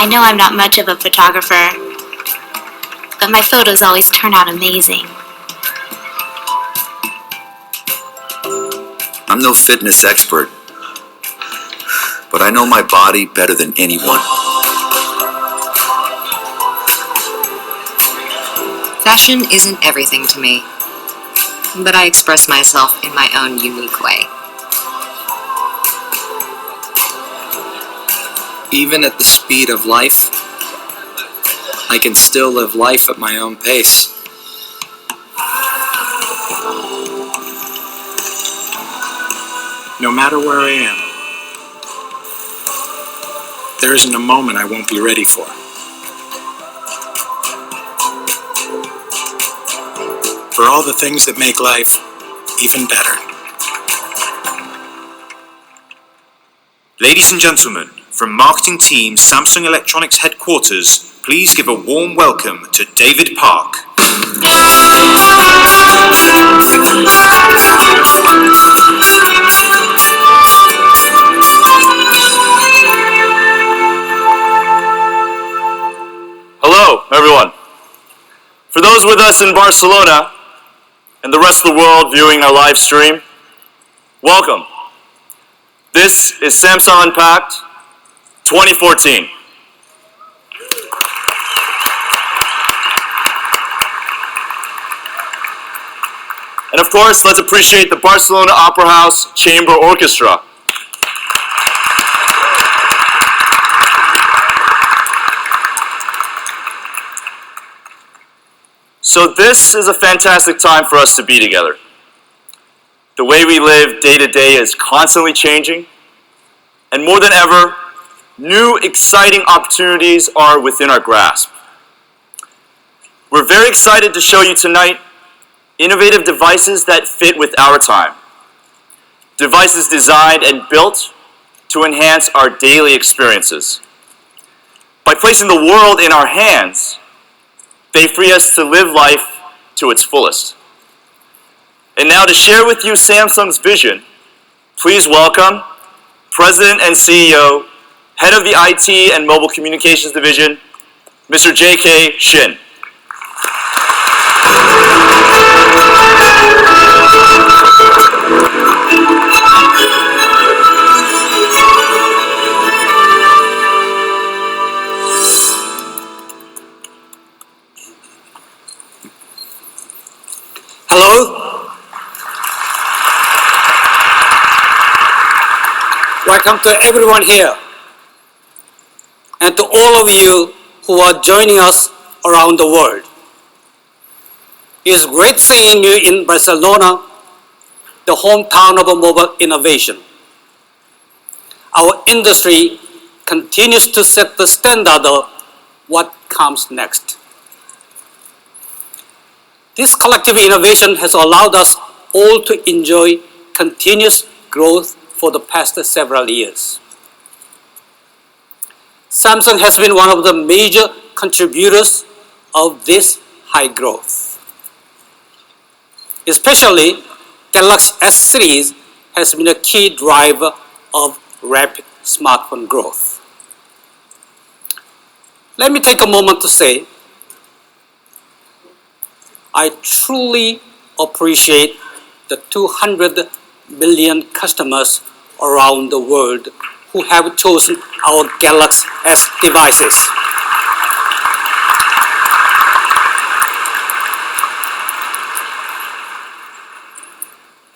I know I'm not much of a photographer, but my photos always turn out amazing. I'm no fitness expert, but I know my body better than anyone. Fashion isn't everything to me, but I express myself in my own unique way. Even at the speed of life, I can still live life at my own pace. No matter where I am, there isn't a moment I won't be ready for. For all the things that make life even better. Ladies and gentlemen, from marketing team Samsung Electronics headquarters, please give a warm welcome to David Park. Hello, everyone. For those with us in Barcelona and the rest of the world viewing our live stream, welcome. This is Samsung Unpacked 2014. And of course, let's appreciate the Barcelona Opera House Chamber Orchestra. So this is a fantastic time for us to be together. The way we live day to day is constantly changing, and more than ever, new exciting opportunities are within our grasp. We're very excited to show you tonight innovative devices that fit with our time. Devices designed and built to enhance our daily experiences. By placing the world in our hands, they free us to live life to its fullest. And now to share with you Samsung's vision, please welcome President and CEO, Head of the IT and Mobile Communications Division, Mr. J.K. Shin. Hello. Welcome to everyone here and to all of you who are joining us around the world. It's great seeing you in Barcelona, the hometown of mobile innovation. Our industry continues to set the standard of what comes next. This collective innovation has allowed us all to enjoy continuous growth for the past several years. Samsung has been one of the major contributors of this high growth. Especially, Galaxy S series has been a key driver of rapid smartphone growth. Let me take a moment to say, I truly appreciate the 200 million customers around the world who have chosen our Galaxy S devices.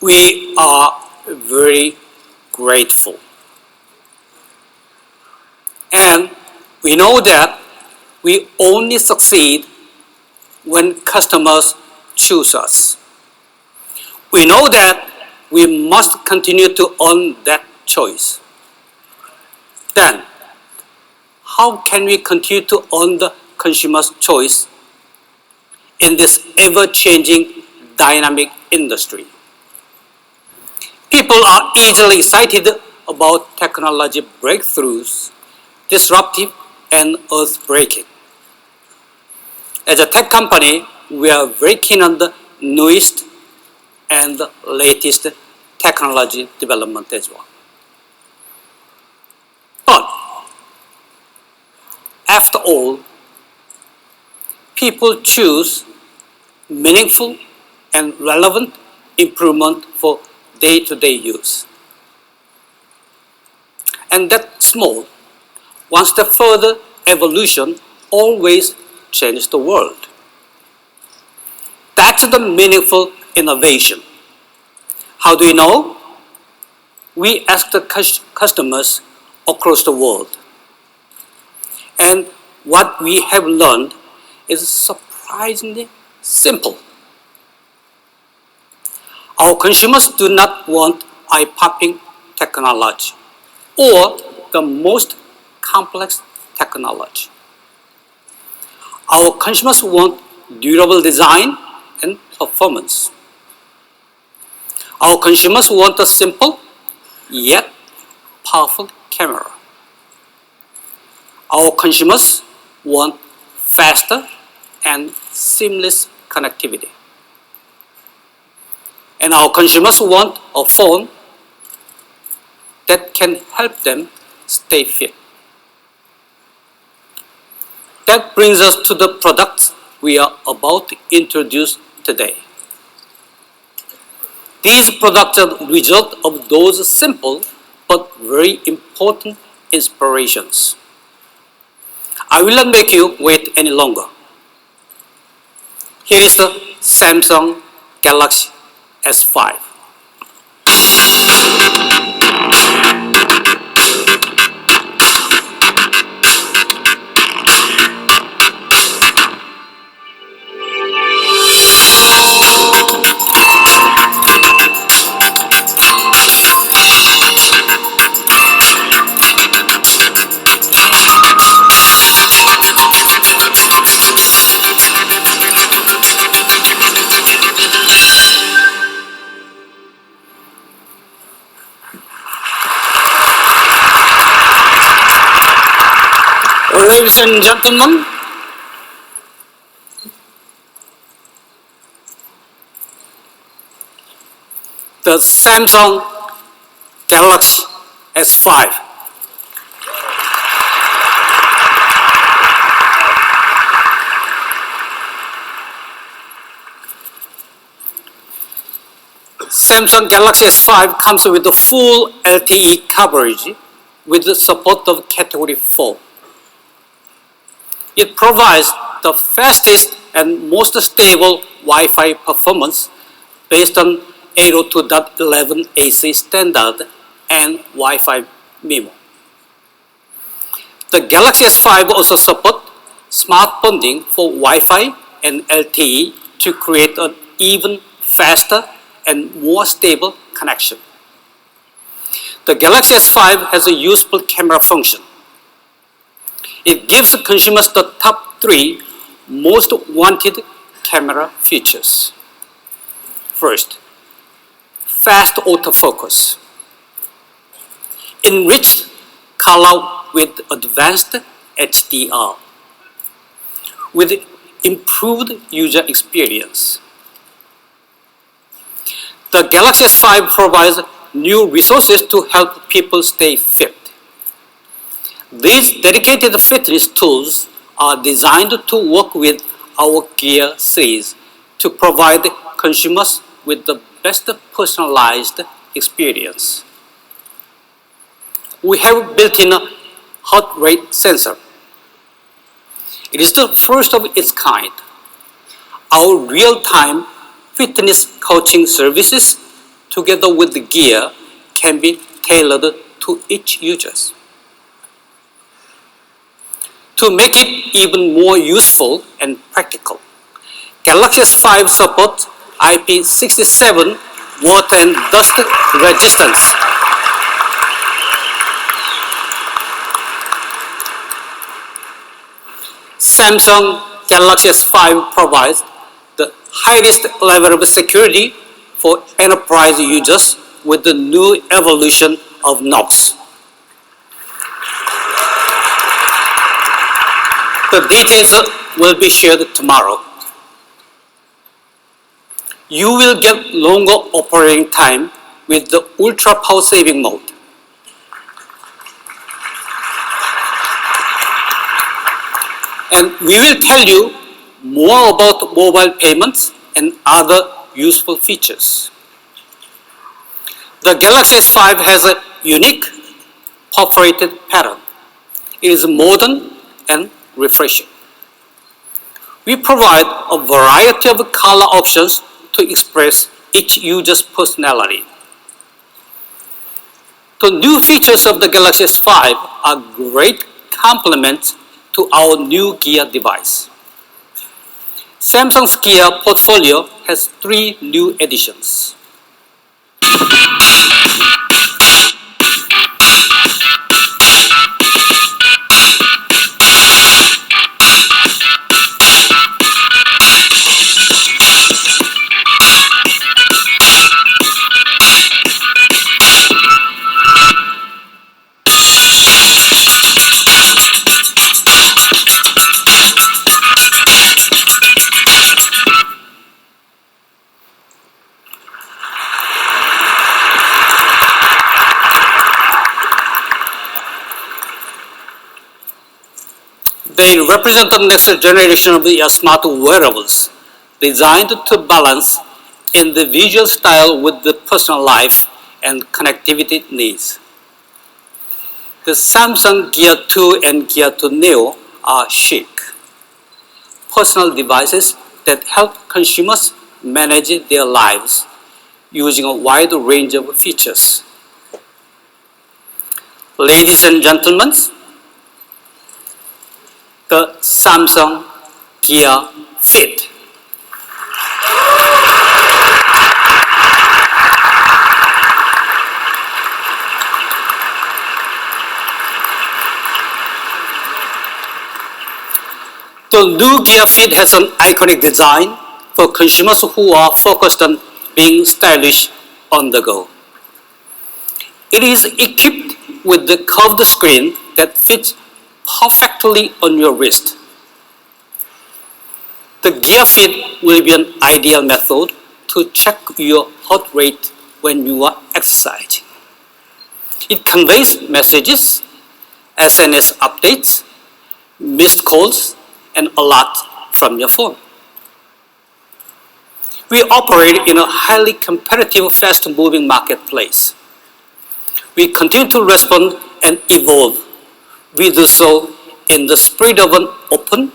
We are very grateful. And we know that we only succeed when customers choose us. We know that we must continue to earn that choice. Then, how can we continue to earn the consumer's choice in this ever-changing dynamic industry? People are easily excited about technology breakthroughs, disruptive and earth-breaking. As a tech company, we are very keen on the newest and the latest technology development as well. But, after all, people choose meaningful and relevant improvement for day-to-day use. And that small, one step further evolution always changes the world. That's the meaningful innovation. How do we know? We ask the customers across the world. And what we have learned is surprisingly simple. Our consumers do not want eye-popping technology or the most complex technology. Our consumers want durable design and performance. Our consumers want a simple yet powerful camera. Our consumers want faster and seamless connectivity. And our consumers want a phone that can help them stay fit. That brings us to the products we are about to introduce today. These products are the result of those simple but very important inspirations. I will not make you wait any longer. Here is the Samsung Galaxy S5. Ladies and gentlemen, the Samsung Galaxy S5. Samsung Galaxy S5 comes with the full LTE coverage with the support of Category 4. It provides the fastest and most stable Wi-Fi performance based on 802.11 AC standard and Wi-Fi MIMO. The Galaxy S5 also supports smart bonding for Wi-Fi and LTE to create an even faster and more stable connection. The Galaxy S5 has a useful camera function. It gives consumers the top 3 most wanted camera features. First, fast autofocus. Enriched color with advanced HDR. With improved user experience. The Galaxy S5 provides new resources to help people stay fit. These dedicated fitness tools are designed to work with our Gear series to provide consumers with the best personalized experience. We have built in a heart rate sensor. It is the first of its kind. Our real-time fitness coaching services together with the Gear can be tailored to each user. To make it even more useful and practical, Galaxy S5 supports IP67 water and dust resistance. Samsung Galaxy S5 provides the highest level of security for enterprise users with the new evolution of NOx. The details will be shared tomorrow. You will get longer operating time with the ultra power saving mode. And we will tell you more about mobile payments and other useful features. The Galaxy S5 has a unique perforated pattern. It is modern and refreshing. We provide a variety of color options to express each user's personality. The new features of the Galaxy S5 are great complements to our new Gear device. Samsung's Gear portfolio has 3 new editions. They represent the next generation of the smart wearables, designed to balance individual style with the personal life and connectivity needs. The Samsung Gear 2 and Gear 2 Neo are chic, personal devices that help consumers manage their lives using a wide range of features. Ladies and gentlemen, the Samsung Gear Fit. The new Gear Fit has an iconic design for consumers who are focused on being stylish on the go. It is equipped with the curved screen that fits perfectly on your wrist. The Gear Fit will be an ideal method to check your heart rate when you are exercising. It conveys messages, SNS updates, missed calls, and alert from your phone. We operate in a highly competitive, fast-moving marketplace. We continue to respond and evolve. We do so in the spirit of an open,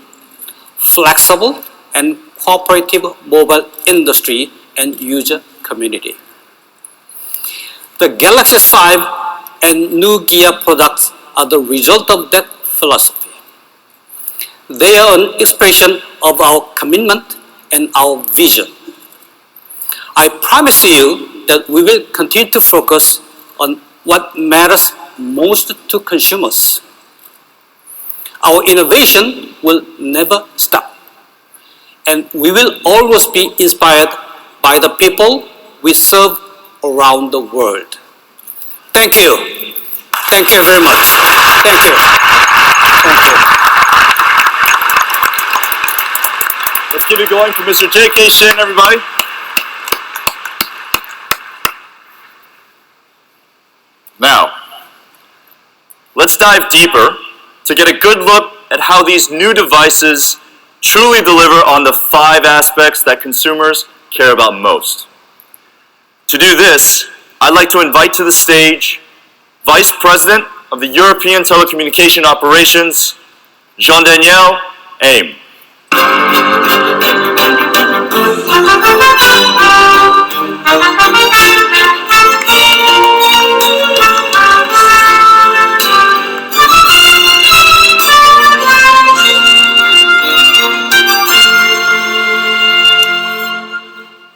flexible, and cooperative mobile industry and user community. The Galaxy S5 and new Gear products are the result of that philosophy. They are an expression of our commitment and our vision. I promise you that we will continue to focus on what matters most to consumers. Our innovation will never stop, and we will always be inspired by the people we serve around the world. Thank you. Thank you very much. Thank you. Thank you. Let's keep it going for Mr. J.K. Shin, everybody. Now, let's dive deeper to get a good look at how these new devices truly deliver on the 5 aspects that consumers care about most. To do this, I'd like to invite to the stage Vice President of the European Telecommunication Operations, Jean-Daniel Aim.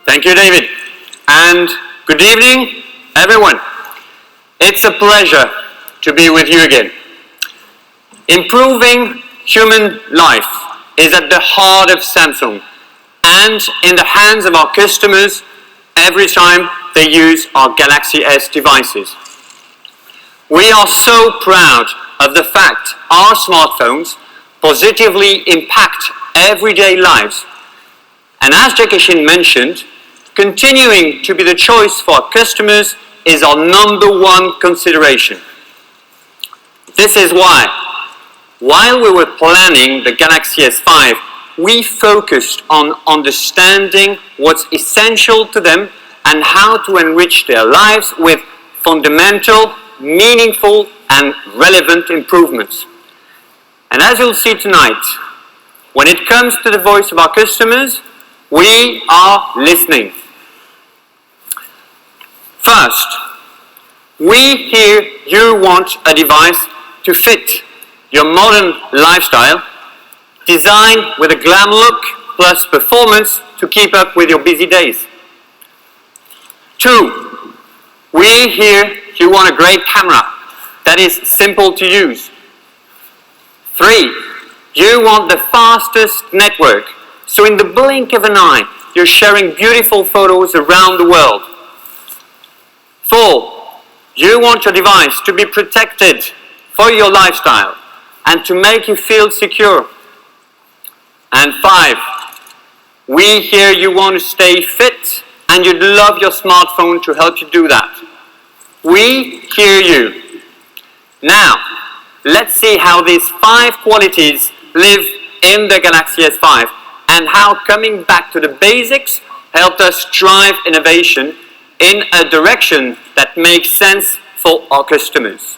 Thank you, David, and good evening, everyone. It's a pleasure to be with you again. Improving human life is at the heart of Samsung and in the hands of our customers every time they use our Galaxy S devices. We are so proud of the fact our smartphones positively impact everyday lives. And as J.K. Shin mentioned, continuing to be the choice for our customers is our #1 consideration. This is why, while we were planning the Galaxy S5, we focused on understanding what's essential to them and how to enrich their lives with fundamental, meaningful, and relevant improvements. And as you'll see tonight, when it comes to the voice of our customers, we are listening. First, we hear you want a device to fit your modern lifestyle, designed with a glam look plus performance to keep up with your busy days. 2, we hear you want a great camera that is simple to use. 3, you want the fastest network, so in the blink of an eye, you're sharing beautiful photos around the world. 4, you want your device to be protected for your lifestyle and to make you feel secure. And 5, we hear you want to stay fit and you'd love your smartphone to help you do that. We hear you. Now, let's see how these 5 qualities live in the Galaxy S5 and how coming back to the basics helped us drive innovation in a direction that makes sense for our customers.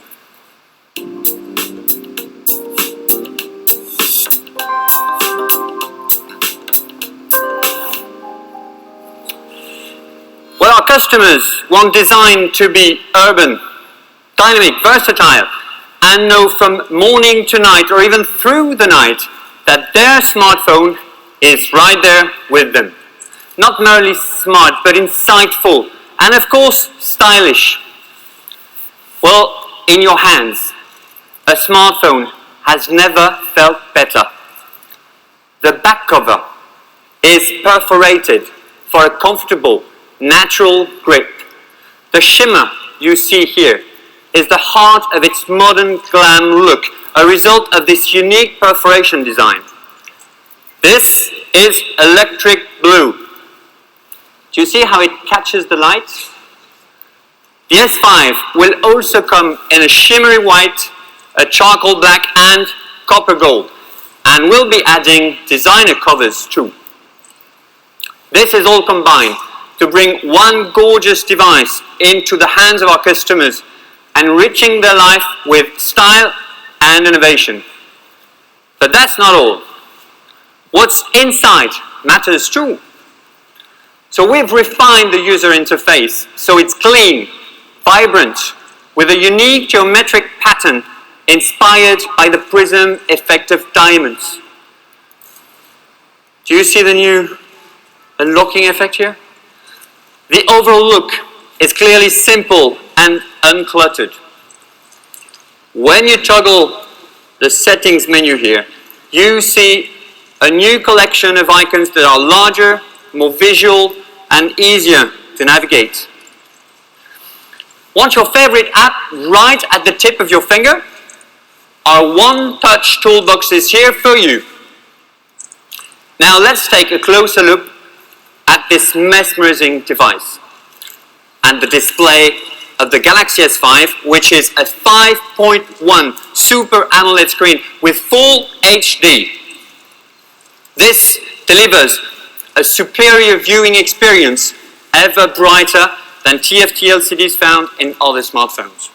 Well, our customers want design to be urban, dynamic, versatile, and know from morning to night or even through the night that their smartphone is right there with them. Not merely smart, but insightful, and of course, stylish. Well, in your hands, a smartphone has never felt better. The back cover is perforated for a comfortable, natural grip. The shimmer you see here is the heart of its modern glam look, a result of this unique perforation design. This is electric blue. Do you see how it catches the light? The S5 will also come in a shimmery white, a charcoal black and copper gold, and we'll be adding designer covers too. This is all combined to bring one gorgeous device into the hands of our customers, enriching their life with style and innovation. But that's not all. What's inside matters too. So we've refined the user interface so it's clean, vibrant, with a unique geometric pattern inspired by the prism effect of diamonds. Do you see the new unlocking effect here? The overall look is clearly simple and uncluttered. When you toggle the settings menu here, you see a new collection of icons that are larger, more visual, and easier to navigate. Want your favorite app right at the tip of your finger? Our one-touch toolbox is here for you. Now let's take a closer look at this mesmerizing device and the display of the Galaxy S5, which is a 5.1 Super AMOLED screen with full HD. This delivers a superior viewing experience, ever brighter than TFT LCDs found in other smartphones.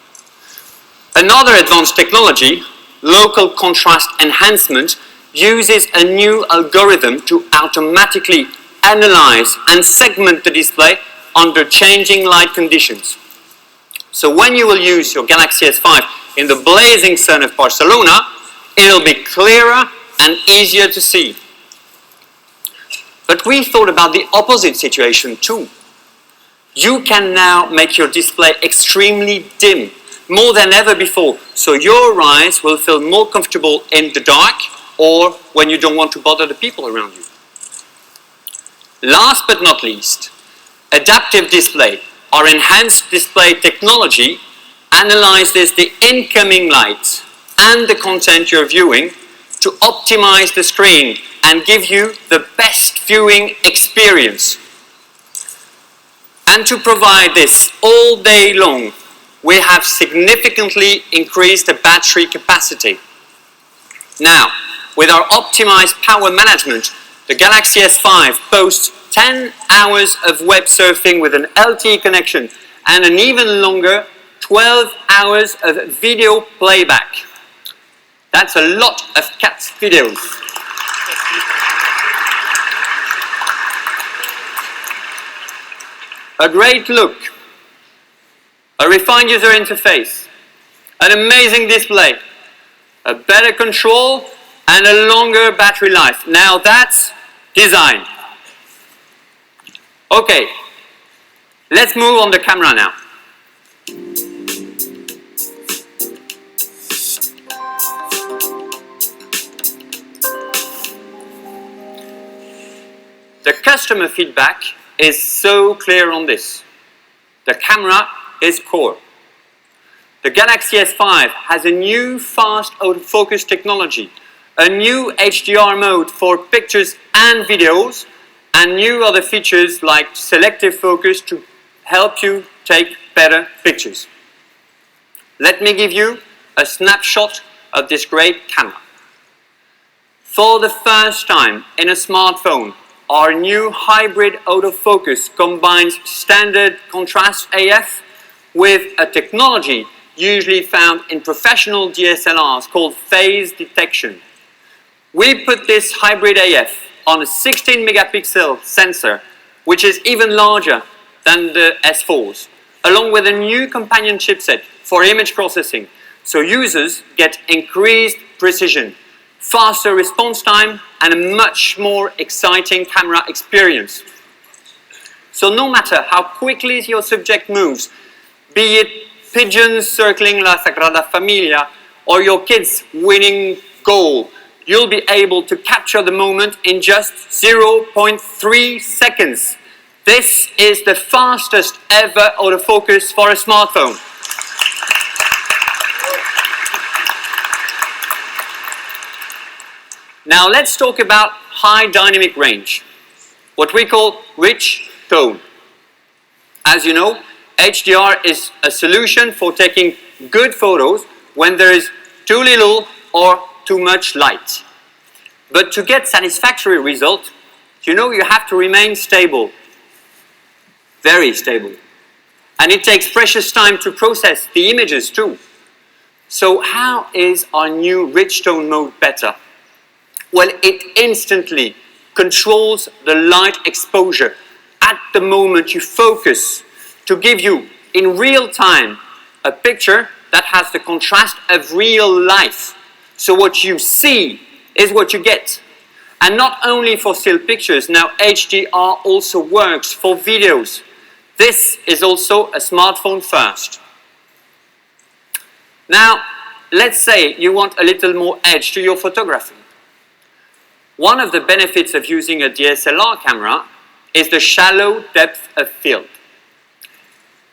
Another advanced technology, local contrast enhancement, uses a new algorithm to automatically analyze and segment the display under changing light conditions. So when you will use your Galaxy S5 in the blazing sun of Barcelona, it'll be clearer and easier to see. But we thought about the opposite situation too. You can now make your display extremely dim, more than ever before, so your eyes will feel more comfortable in the dark or when you don't want to bother the people around you. Last but not least, adaptive display, our enhanced display technology, analyzes the incoming light and the content you're viewing to optimize the screen and give you the best viewing experience. And to provide this all day long, we have significantly increased the battery capacity. Now, with our optimized power management, the Galaxy S5 boasts 10 hours of web surfing with an LTE connection and an even longer 12 hours of video playback. That's a lot of cats videos. A great look, a refined user interface, an amazing display, a better control, and a longer battery life. Now that's design. Okay, let's move on the camera now. The customer feedback is so clear on this. The camera is core. The Galaxy S5 has a new fast autofocus technology, a new HDR mode for pictures and videos, and new other features like selective focus to help you take better pictures. Let me give you a snapshot of this great camera. For the first time in a smartphone, our new hybrid autofocus combines standard contrast AF with a technology usually found in professional DSLRs called phase detection. We put this hybrid AF on a 16 megapixel sensor, which is even larger than the S4s, along with a new companion chipset for image processing, so users get increased precision, faster response time, and a much more exciting camera experience. So no matter how quickly your subject moves, be it pigeons circling La Sagrada Familia or your kids winning goal, you'll be able to capture the moment in just 0.3 seconds. This is the fastest ever autofocus for a smartphone. Now let's talk about high dynamic range, what we call rich tone. As you know, HDR is a solution for taking good photos when there is too little or too much light. But to get satisfactory result, you know you have to remain stable, very stable. And it takes precious time to process the images too. So how is our new rich tone mode better? Well, it instantly controls the light exposure at the moment you focus to give you in real time a picture that has the contrast of real life. So what you see is what you get. And not only for still pictures, now HDR also works for videos. This is also a smartphone first. Now, let's say you want a little more edge to your photography. One of the benefits of using a DSLR camera is the shallow depth of field.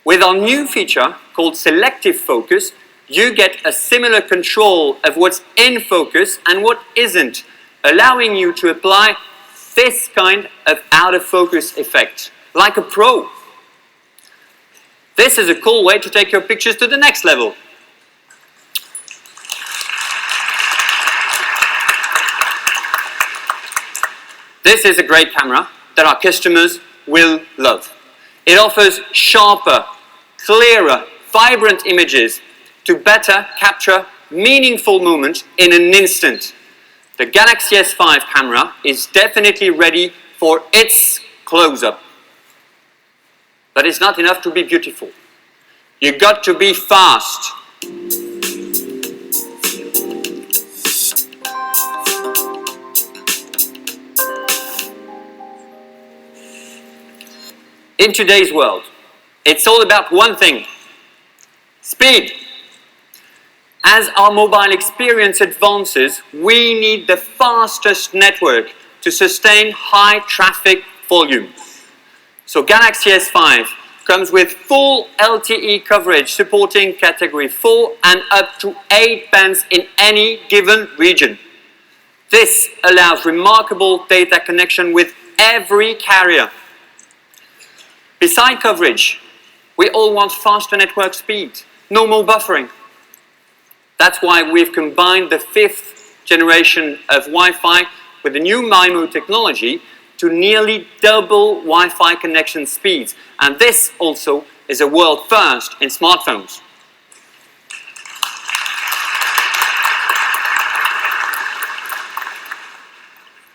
With our new feature called selective focus, you get a similar control of what's in focus and what isn't, allowing you to apply this kind of out of focus effect, like a pro. This is a cool way to take your pictures to the next level. This is a great camera that our customers will love. It offers sharper, clearer, vibrant images to better capture meaningful moments in an instant. The Galaxy S5 camera is definitely ready for its close-up. But it's not enough to be beautiful. You got to be fast. In today's world, it's all about one thing: speed. As our mobile experience advances, we need the fastest network to sustain high traffic volume. So Galaxy S5 comes with full LTE coverage supporting category 4 and up to 8 bands in any given region. This allows remarkable data connection with every carrier. Beside coverage, we all want faster network speed, no more buffering. That's why we've combined the 5th generation of Wi-Fi with the new MIMO technology to nearly double Wi-Fi connection speeds. And this also is a world first in smartphones.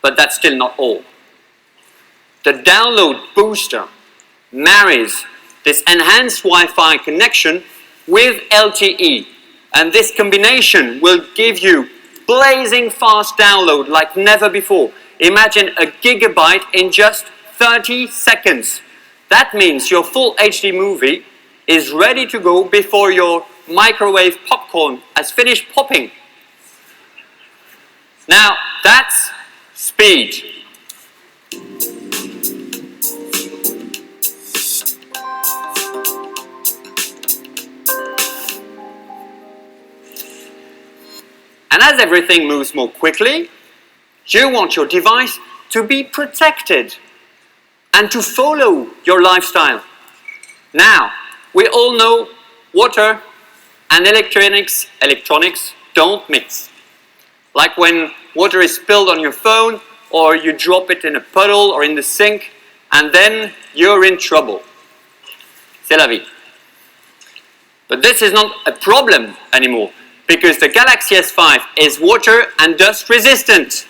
But that's still not all. The download booster marries this enhanced Wi-Fi connection with LTE, and this combination will give you blazing fast download like never before. Imagine a gigabyte in just 30 seconds. That means your full HD movie is ready to go before your microwave popcorn has finished popping. Now that's speed. And as everything moves more quickly, you want your device to be protected and to follow your lifestyle. Now, we all know water and electronics don't mix. Like when water is spilled on your phone, or you drop it in a puddle or in the sink, and then you're in trouble. C'est la vie. But this is not a problem anymore, because the Galaxy S5 is water and dust resistant.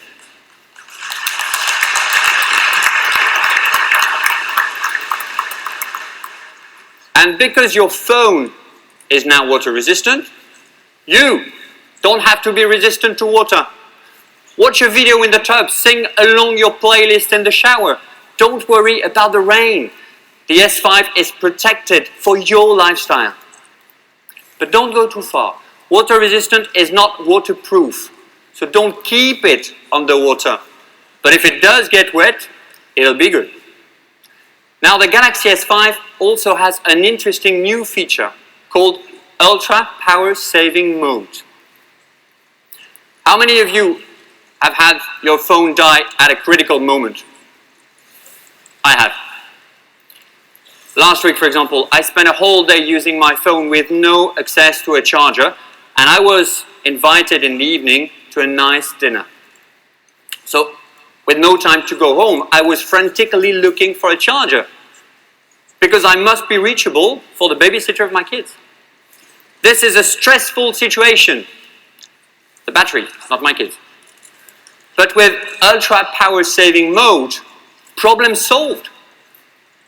And because your phone is now water resistant, you don't have to be resistant to water. Watch a video in the tub, sing along your playlist in the shower. Don't worry about the rain. The S5 is protected for your lifestyle. But don't go too far. Water resistant is not waterproof, so don't keep it underwater. But if it does get wet, it'll be good. Now the Galaxy S5 also has an interesting new feature called Ultra Power Saving Mode. How many of you have had your phone die at a critical moment? I have. Last week, for example, I spent a whole day using my phone with no access to a charger, and I was invited in the evening to a nice dinner. So, with no time to go home, I was frantically looking for a charger, because I must be reachable for the babysitter of my kids. This is a stressful situation. The battery, not my kids. But with Ultra Power Saving Mode, problem solved.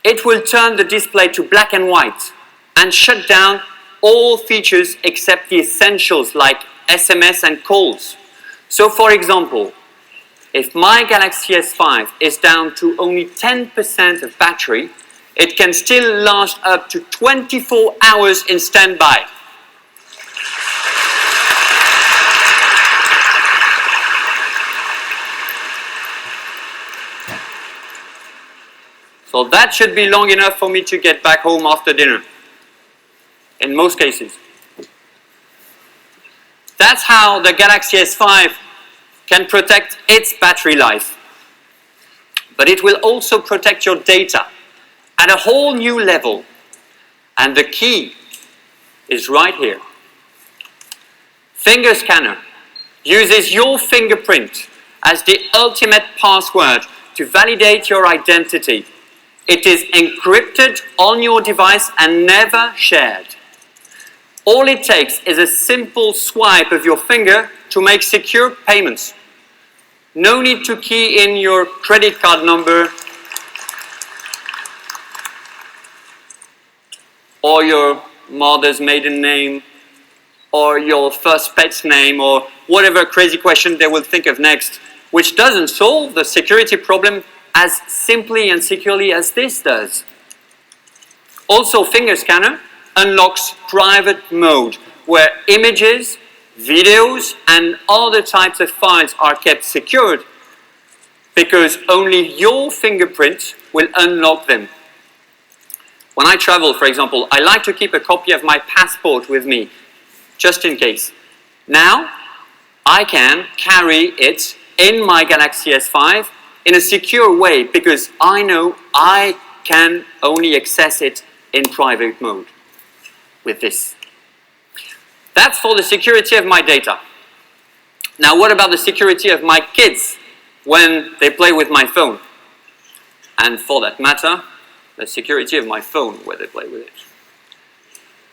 It will turn the display to black and white and shut down all features except the essentials like SMS and calls. So for example, if my Galaxy S5 is down to only 10% of battery, it can still last up to 24 hours in standby. So that should be long enough for me to get back home after dinner, in most cases. That's how the Galaxy S5 can protect its battery life. But it will also protect your data at a whole new level. And the key is right here. Finger scanner uses your fingerprint as the ultimate password to validate your identity. It is encrypted on your device and never shared. All it takes is a simple swipe of your finger to make secure payments. No need to key in your credit card number or your mother's maiden name or your first pet's name or whatever crazy question they will think of next, which doesn't solve the security problem as simply and securely as this does. Also, finger scanner unlocks private mode, where images, videos, and other types of files are kept secured, because only your fingerprint will unlock them. When I travel, for example, I like to keep a copy of my passport with me, just in case. Now, I can carry it in my Galaxy S5 in a secure way, because I know I can only access it in private mode with this. That's for the security of my data. Now what about the security of my kids when they play with my phone? And for that matter, the security of my phone when they play with it.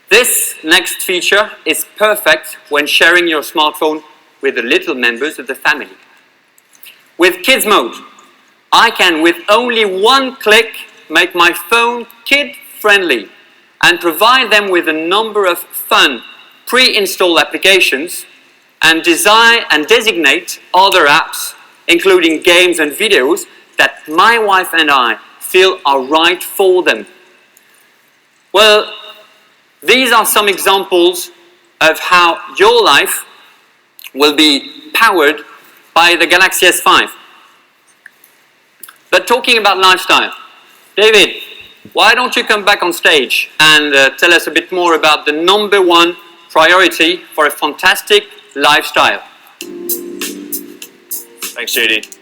This next feature is perfect when sharing your smartphone with the little members of the family. With kids mode, I can, with only one click, make my phone kid-friendly and provide them with a number of fun pre-installed applications and design and designate other apps, including games and videos, that my wife and I feel are right for them. Well, these are some examples of how your life will be powered by the Galaxy S5. But talking about lifestyle, David, why don't you come back on stage and tell us a bit more about the number one priority for a fantastic lifestyle? Thanks, JD.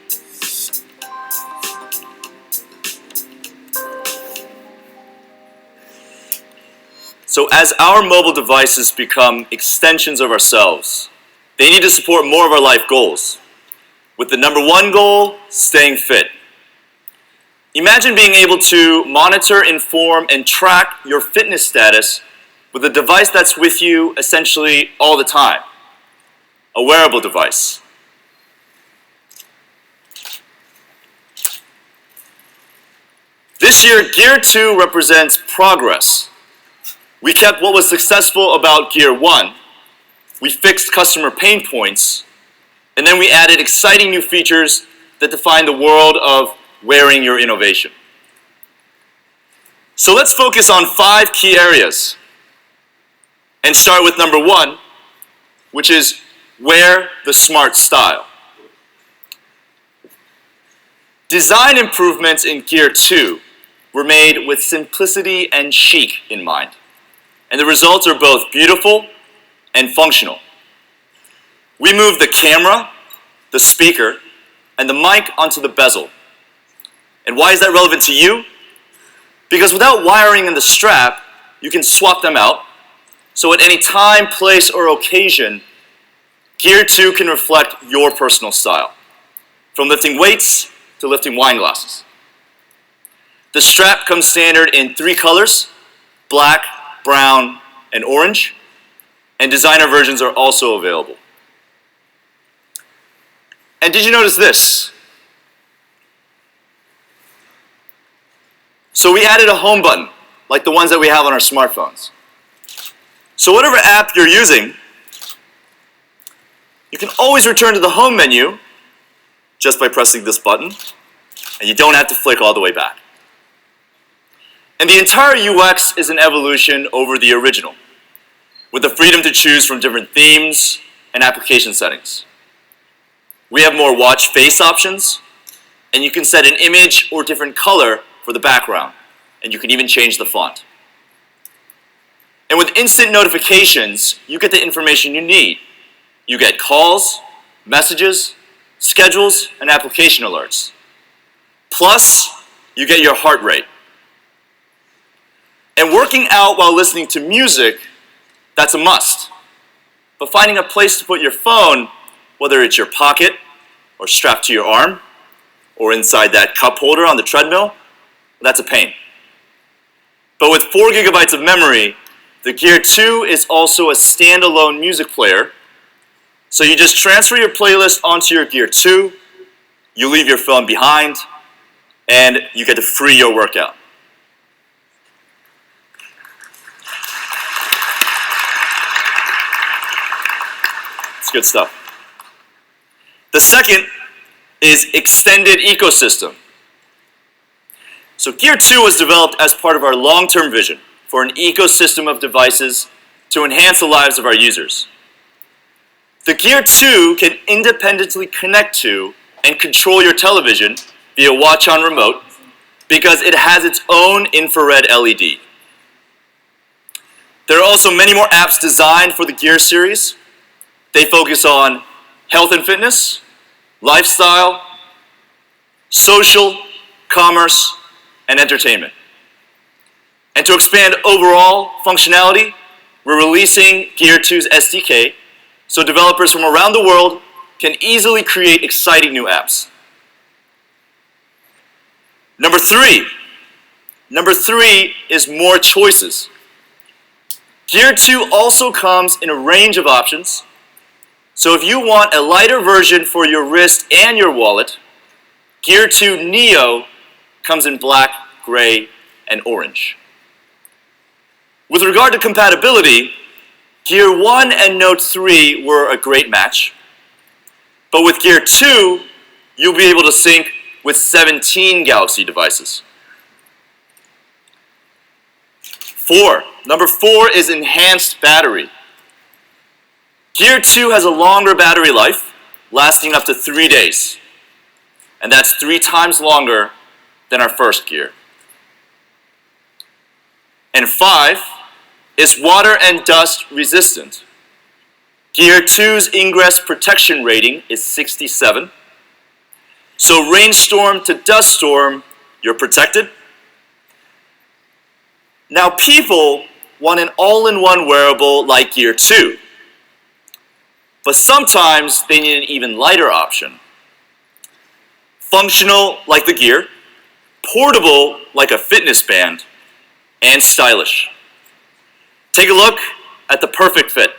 So as our mobile devices become extensions of ourselves, they need to support more of our life goals. with the number one goal, staying fit. Imagine being able to monitor, inform, and track your fitness status with a device that's with you essentially all the time, a wearable device. This year, Gear 2 represents progress. We kept what was successful about Gear 1, we fixed customer pain points, and then we added exciting new features that define the world of wearing your innovation. So let's focus on 5 key areas and start with number 1, which is wear the smart style. Design improvements in Gear 2 were made with simplicity and chic in mind, and the results are both beautiful and functional. We moved the camera, the speaker, and the mic onto the bezel. And why is that relevant to you? Because without wiring in the strap, you can swap them out, so at any time, place, or occasion, Gear 2 can reflect your personal style, from lifting weights to lifting wine glasses. The strap comes standard in 3 colors, black, brown, and orange, and designer versions are also available. And did you notice this? So we added a home button, like the ones that we have on our smartphones. So whatever app you're using, you can always return to the home menu just by pressing this button, and you don't have to flick all the way back. And the entire UX is an evolution over the original, with the freedom to choose from different themes and application settings. We have more watch face options, and you can set an image or different color for the background, and you can even change the font. And with instant notifications, you get the information you need. You get calls, messages, schedules, and application alerts. Plus, you get your heart rate. And working out while listening to music, that's a must. But finding a place to put your phone, whether it's your pocket or strapped to your arm or inside that cup holder on the treadmill, that's a pain. But with 4 gigabytes of memory, the Gear 2 is also a standalone music player. So you just transfer your playlist onto your Gear 2, you leave your phone behind, and you get to free your workout. It's good stuff. The second is extended ecosystem. So Gear 2 was developed as part of our long-term vision for an ecosystem of devices to enhance the lives of our users. The Gear 2 can independently connect to and control your television via watch on remote because it has its own infrared LED. There are also many more apps designed for the Gear series. They focus on health and fitness, lifestyle, social, commerce, and entertainment. And to expand overall functionality, we're releasing Gear 2's SDK so developers from around the world can easily create exciting new apps. Number three is more choices. Gear 2 also comes in a range of options. So if you want a lighter version for your wrist and your wallet, Gear 2 Neo comes in black, gray, and orange. With regard to compatibility, Gear 1 and Note 3 were a great match. But with Gear 2, you'll be able to sync with 17 Galaxy devices. Number 4 is enhanced battery. Gear 2 has a longer battery life, lasting up to 3 days. And that's 3 times longer than our first Gear. And 5 is water and dust resistant. Gear 2's ingress protection rating is 67. So rainstorm to dust storm, you're protected. Now people want an all-in-one wearable like Gear 2. But sometimes they need an even lighter option, functional like the gear, portable like a fitness band, and stylish. Take a look at the perfect fit.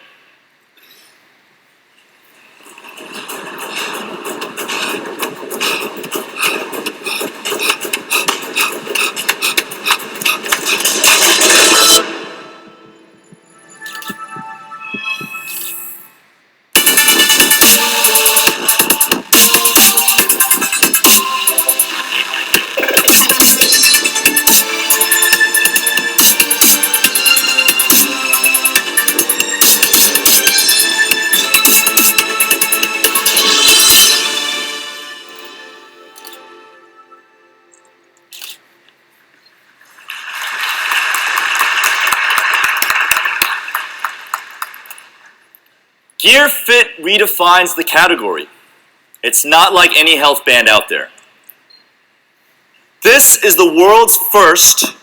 Gear Fit redefines the category. It's not like any health band out there. This is the world's first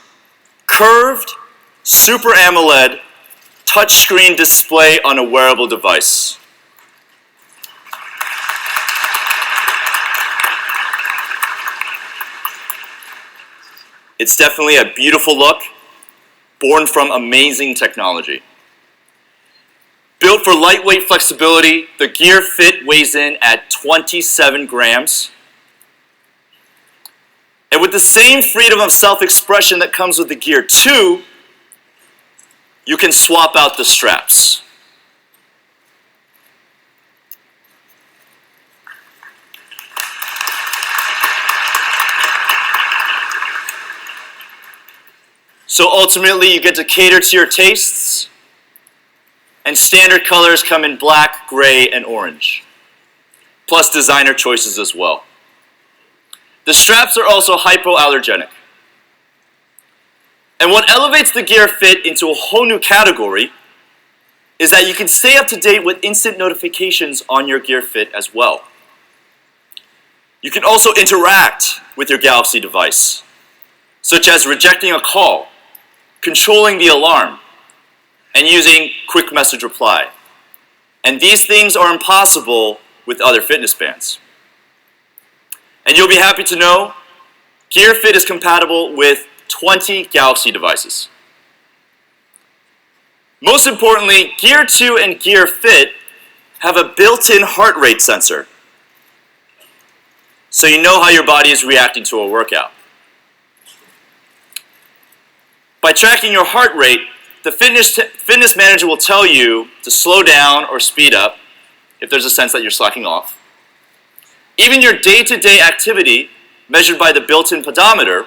curved Super AMOLED touchscreen display on a wearable device. It's definitely a beautiful look, born from amazing technology. Built for lightweight flexibility, the Gear Fit weighs in at 27 grams. And with the same freedom of self-expression that comes with the Gear 2, you can swap out the straps. So ultimately, you get to cater to your tastes, and standard colors come in black, gray, and orange, plus designer choices as well. The straps are also hypoallergenic. And what elevates the Gear Fit into a whole new category is that you can stay up to date with instant notifications on your Gear Fit as well. You can also interact with your Galaxy device, such as rejecting a call, controlling the alarm, and using quick message reply. And these things are impossible with other fitness bands. And you'll be happy to know Gear Fit is compatible with 20 Galaxy devices. Most importantly, Gear 2 and Gear Fit have a built-in heart rate sensor, so you know how your body is reacting to a workout. By tracking your heart rate, the fitness manager will tell you to slow down or speed up if there's a sense that you're slacking off. Even your day-to-day activity, measured by the built-in pedometer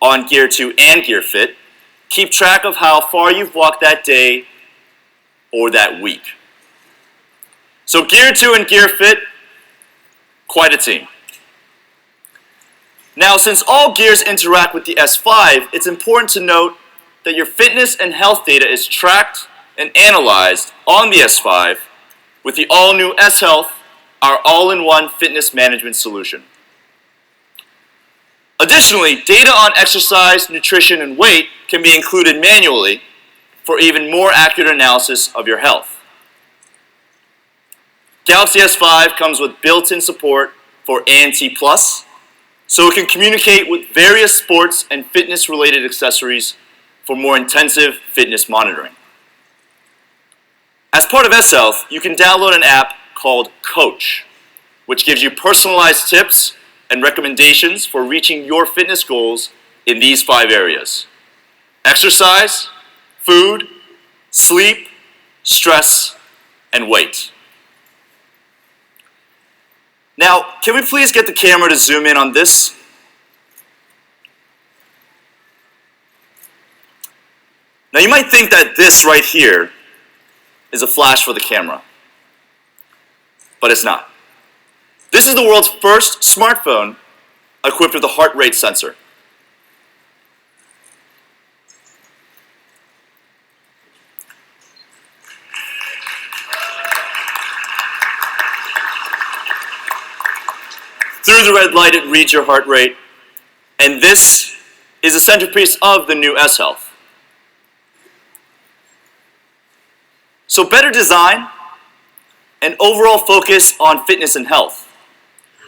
on Gear 2 and Gear Fit, keep track of how far you've walked that day or that week. So Gear 2 and Gear Fit, quite a team. Now, since all gears interact with the S5, it's important to note that your fitness and health data is tracked and analyzed on the S5 with the all-new S-Health, our all-in-one fitness management solution. Additionally, data on exercise, nutrition, and weight can be included manually for even more accurate analysis of your health. Galaxy S5 comes with built-in support for ANT+, so it can communicate with various sports and fitness-related accessories for more intensive fitness monitoring. As part of S-Health, you can download an app called Coach, which gives you personalized tips and recommendations for reaching your fitness goals in these 5 areas: exercise, food, sleep, stress, and weight. Now, can we please get the camera to zoom in on this? Now, you might think that this right here is a flash for the camera, but it's not. This is the world's first smartphone equipped with a heart rate sensor. Through the red light, it reads your heart rate, and this is the centerpiece of the new S-Health. So better design and overall focus on fitness and health.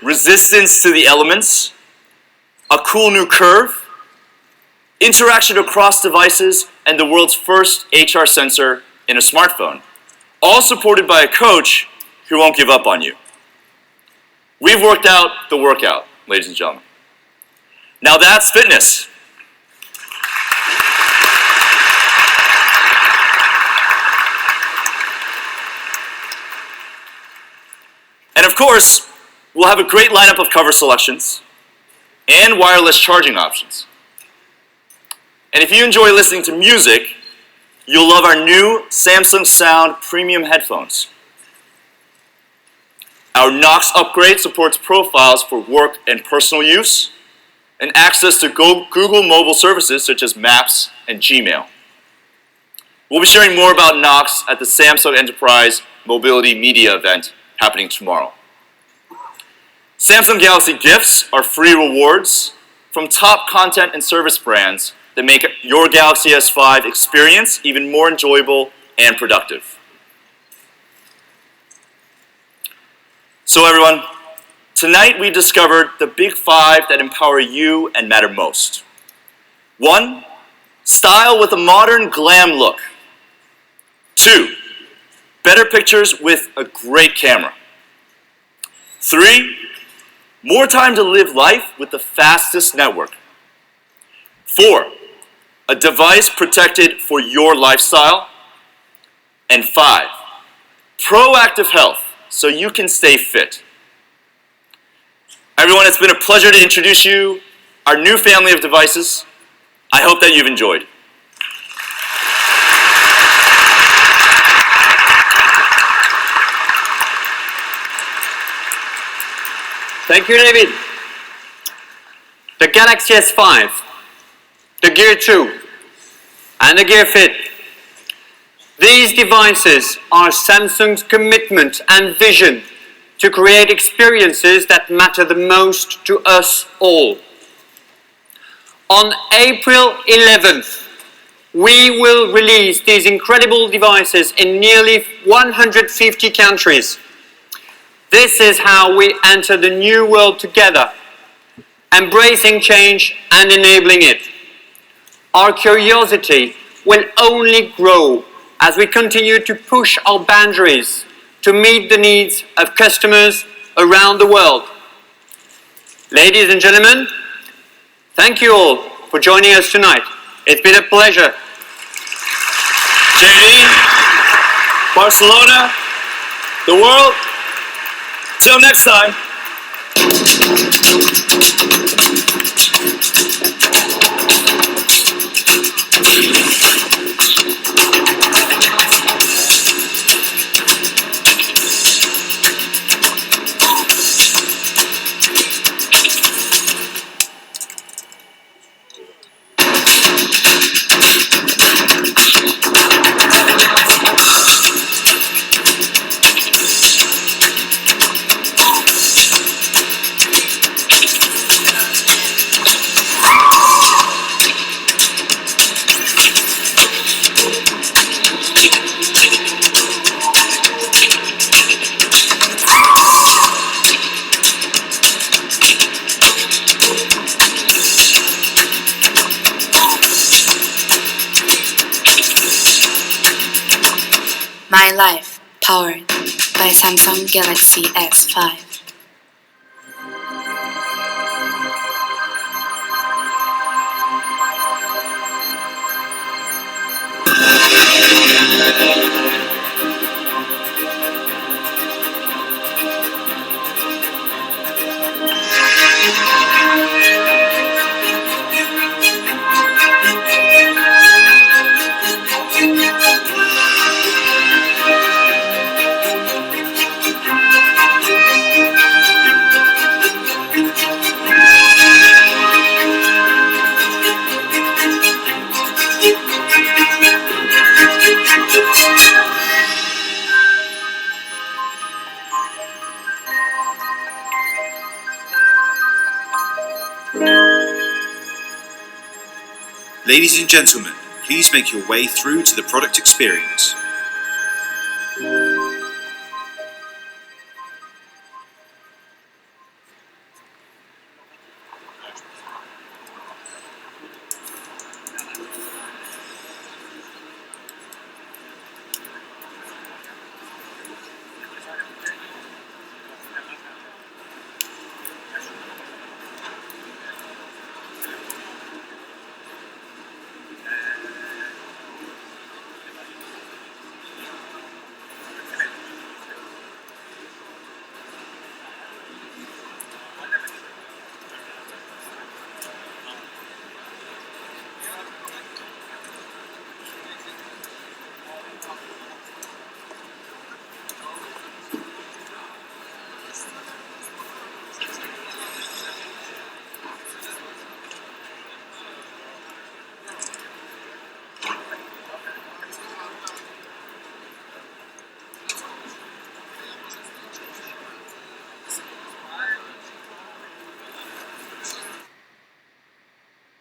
resistance to the elements, a cool new curve, interaction across devices, and the world's first HR sensor in a smartphone, all supported by a coach who won't give up on you. We've worked out the workout, ladies and gentlemen. Now that's fitness. And of course, we'll have a great lineup of cover selections and wireless charging options. And if you enjoy listening to music, you'll love our new Samsung Sound premium headphones. Our Knox upgrade supports profiles for work and personal use, and access to Google mobile services such as Maps and Gmail. We'll be sharing more about Knox at the Samsung Enterprise Mobility Media event happening tomorrow. Samsung Galaxy Gifts are free rewards from top content and service brands that make your Galaxy S5 experience even more enjoyable and productive. So everyone, tonight we discovered the big 5 that empower you and matter most. 1, style with a modern glam look. 2, better pictures with a great camera. 3, more time to live life with the fastest network. 4, a device protected for your lifestyle. And 5, proactive health so you can stay fit. Everyone, it's been a pleasure to introduce you our new family of devices. I hope that you've enjoyed. Thank you, David. The Galaxy S5, the Gear 2, and the Gear Fit. These devices are Samsung's commitment and vision to create experiences that matter the most to us all. On April 11th, we will release these incredible devices in nearly 150 countries. This is how we enter the new world together, embracing change and enabling it. Our curiosity will only grow as we continue to push our boundaries to meet the needs of customers around the world. Ladies and gentlemen, thank you all for joining us tonight. It's been a pleasure. JD, Barcelona, the world. Till next time. My life, powered by Samsung Galaxy S5. Ladies and gentlemen, please make your way through to the product experience.